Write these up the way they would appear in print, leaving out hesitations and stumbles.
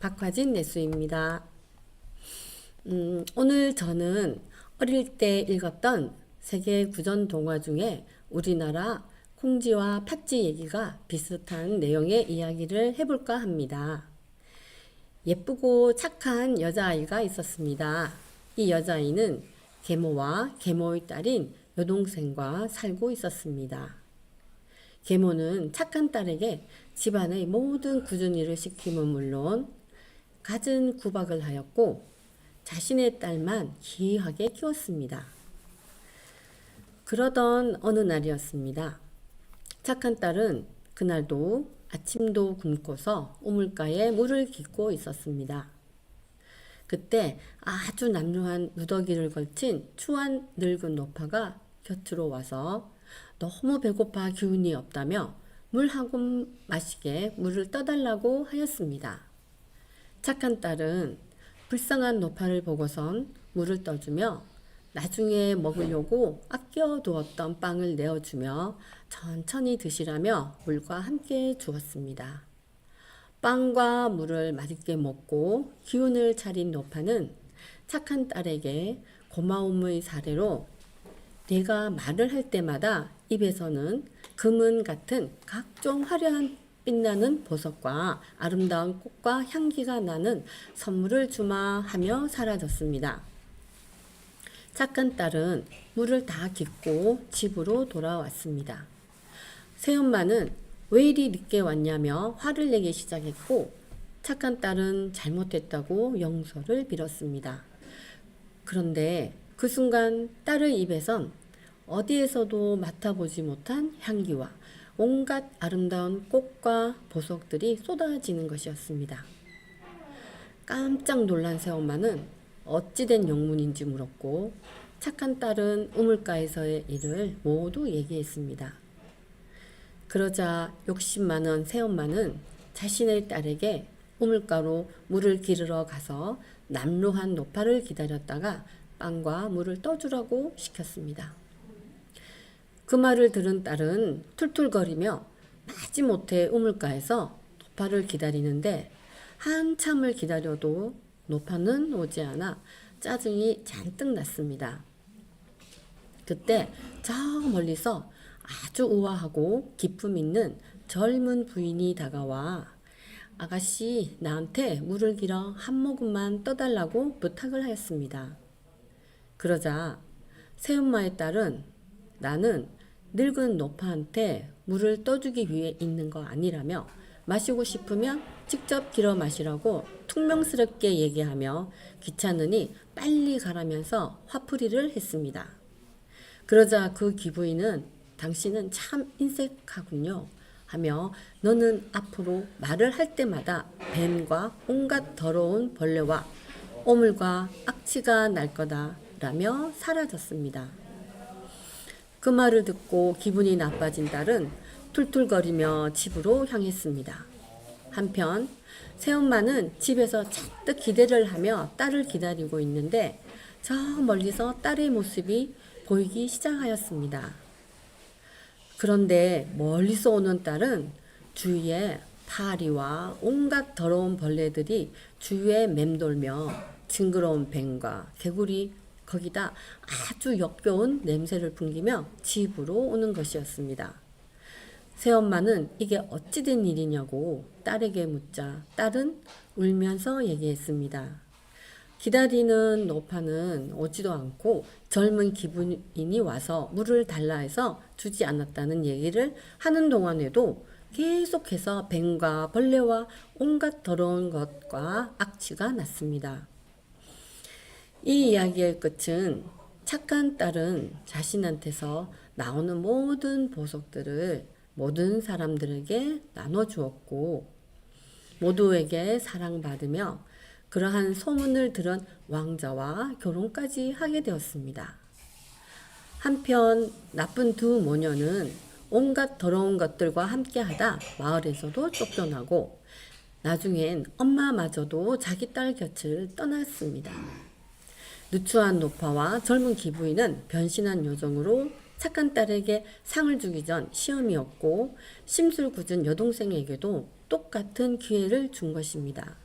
박화진 내수입니다. 오늘 저는 어릴 때 읽었던 세계 구전 동화 중에 우리나라 콩쥐와 팥쥐 얘기가 비슷한 내용의 이야기를 해볼까 합니다. 예쁘고 착한 여자아이가 있었습니다. 이 여자아이는 계모와 계모의 딸인 여동생과 살고 있었습니다. 계모는 착한 딸에게 집안의 모든 굳은 일을 시킴은 물론 갖은 구박을 하였고 자신의 딸만 기이하게 키웠습니다. 그러던 어느 날이었습니다. 착한 딸은 그날도 아침도 굶고서 우물가에 물을 깃고 있었습니다. 그때 아주 남루한 누더기를 걸친 추한 늙은 노파가 곁으로 와서 너무 배고파 기운이 없다며 물 한 곳 마시게 물을 떠달라고 하였습니다. 착한 딸은 불쌍한 노파를 보고선 물을 떠주며 나중에 먹으려고 아껴두었던 빵을 내어주며 천천히 드시라며 물과 함께 주었습니다. 빵과 물을 맛있게 먹고 기운을 차린 노파는 착한 딸에게 고마움의 사례로 내가 말을 할 때마다 입에서는 금은 같은 각종 화려한 빛나는 보석과 아름다운 꽃과 향기가 나는 선물을 주마 하며 사라졌습니다. 착한 딸은 물을 다 깃고 집으로 돌아왔습니다. 새엄마는 왜 이리 늦게 왔냐며 화를 내기 시작했고 착한 딸은 잘못했다고 용서를 빌었습니다. 그런데 그 순간 딸의 입에선 어디에서도 맡아보지 못한 향기와 온갖 아름다운 꽃과 보석들이 쏟아지는 것이었습니다. 깜짝 놀란 새엄마는 어찌된 영문인지 물었고 착한 딸은 우물가에서의 일을 모두 얘기했습니다. 그러자 욕심 많은 새엄마는 자신의 딸에게 우물가로 물을 기르러 가서 남루한 노파를 기다렸다가 빵과 물을 떠주라고 시켰습니다. 그 말을 들은 딸은 툴툴거리며 마지못해 우물가에서 노파를 기다리는데 한참을 기다려도 노파는 오지 않아 짜증이 잔뜩 났습니다. 그때 저 멀리서 아주 우아하고 기품 있는 젊은 부인이 다가와 아가씨 나한테 물을 길어 한 모금만 떠달라고 부탁을 하였습니다. 그러자 새엄마의 딸은 나는 늙은 노파한테 물을 떠주기 위해 있는 거 아니라며 마시고 싶으면 직접 길어 마시라고 퉁명스럽게 얘기하며 귀찮으니 빨리 가라면서 화풀이를 했습니다. 그러자 그 기부인은 당신은 참 인색하군요 하며 너는 앞으로 말을 할 때마다 뱀과 온갖 더러운 벌레와 오물과 악취가 날 거다 라며 사라졌습니다. 그 말을 듣고 기분이 나빠진 딸은 툴툴거리며 집으로 향했습니다. 한편 새엄마는 집에서 잔뜩 기대를 하며 딸을 기다리고 있는데 저 멀리서 딸의 모습이 보이기 시작하였습니다. 그런데 멀리서 오는 딸은 주위에 파리와 온갖 더러운 벌레들이 주위에 맴돌며 징그러운 뱀과 개구리 거기다 아주 역겨운 냄새를 풍기며 집으로 오는 것이었습니다. 새엄마는 이게 어찌된 일이냐고 딸에게 묻자 딸은 울면서 얘기했습니다. 기다리는 노파는 오지도 않고 젊은 기부인이 와서 물을 달라 해서 주지 않았다는 얘기를 하는 동안에도 계속해서 뱀과 벌레와 온갖 더러운 것과 악취가 났습니다. 이 이야기의 끝은 착한 딸은 자신한테서 나오는 모든 보석들을 모든 사람들에게 나눠주었고 모두에게 사랑받으며 그러한 소문을 들은 왕자와 결혼까지 하게 되었습니다. 한편 나쁜 두 모녀는 온갖 더러운 것들과 함께하다 마을에서도 쫓겨나고 나중엔 엄마마저도 자기 딸 곁을 떠났습니다. 누추한 노파와 젊은 기부인은 변신한 요정으로 착한 딸에게 상을 주기 전 시험이었고 심술궂은 여동생에게도 똑같은 기회를 준 것입니다.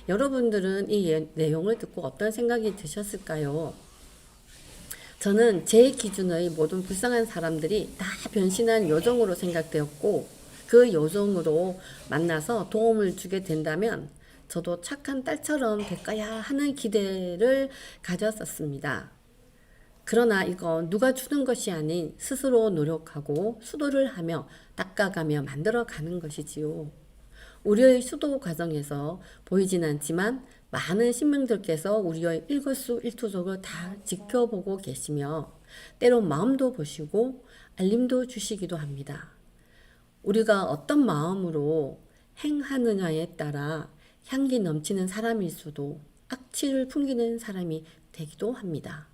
여러분들은 이 내용을 듣고 어떤 생각이 드셨을까요? 저는 제 기준의 모든 불쌍한 사람들이 다 변신한 요정으로 생각되었고, 그 요정으로 만나서 도움을 주게 된다면 저도 착한 딸처럼 될까야 하는 기대를 가졌었습니다. 그러나 이건 누가 주는 것이 아닌 스스로 노력하고 수도를 하며 닦아가며 만들어가는 것이지요. 우리의 수도 과정에서 보이진 않지만 많은 신명들께서 우리의 일거수일투족을 다 지켜보고 계시며 때론 마음도 보시고 알림도 주시기도 합니다. 우리가 어떤 마음으로 행하느냐에 따라 향기 넘치는 사람일 수도 악취를 풍기는 사람이 되기도 합니다.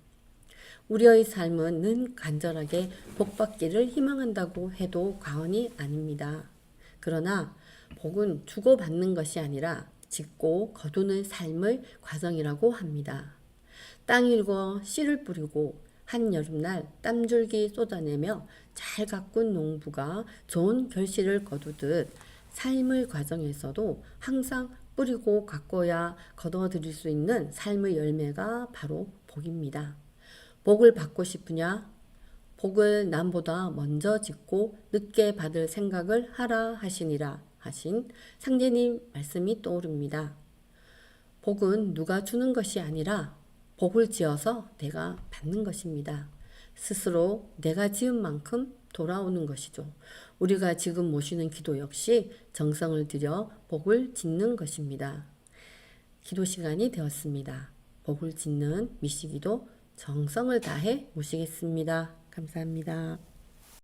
우리의 삶은 늘 간절하게 복받기를 희망한다고 해도 과언이 아닙니다. 그러나 복은 주고받는 것이 아니라 짓고 거두는 삶의 과정이라고 합니다. 땅 일궈 씨를 뿌리고 한여름날 땀줄기 쏟아내며 잘 가꾼 농부가 좋은 결실을 거두듯 삶의 과정에서도 항상 뿌리고 가꿔야 거둬들일 수 있는 삶의 열매가 바로 복입니다. 복을 받고 싶으냐? 복을 남보다 먼저 짓고 늦게 받을 생각을 하라 하시니라 하신 상제님 말씀이 떠오릅니다. 복은 누가 주는 것이 아니라 복을 지어서 내가 받는 것입니다. 스스로 내가 지은 만큼 돌아오는 것이죠. 우리가 지금 모시는 기도 역시 정성을 들여 복을 짓는 것입니다. 기도 시간이 되었습니다. 복을 짓는 미시기도 정성을 다해 모시겠습니다. 감사합니다.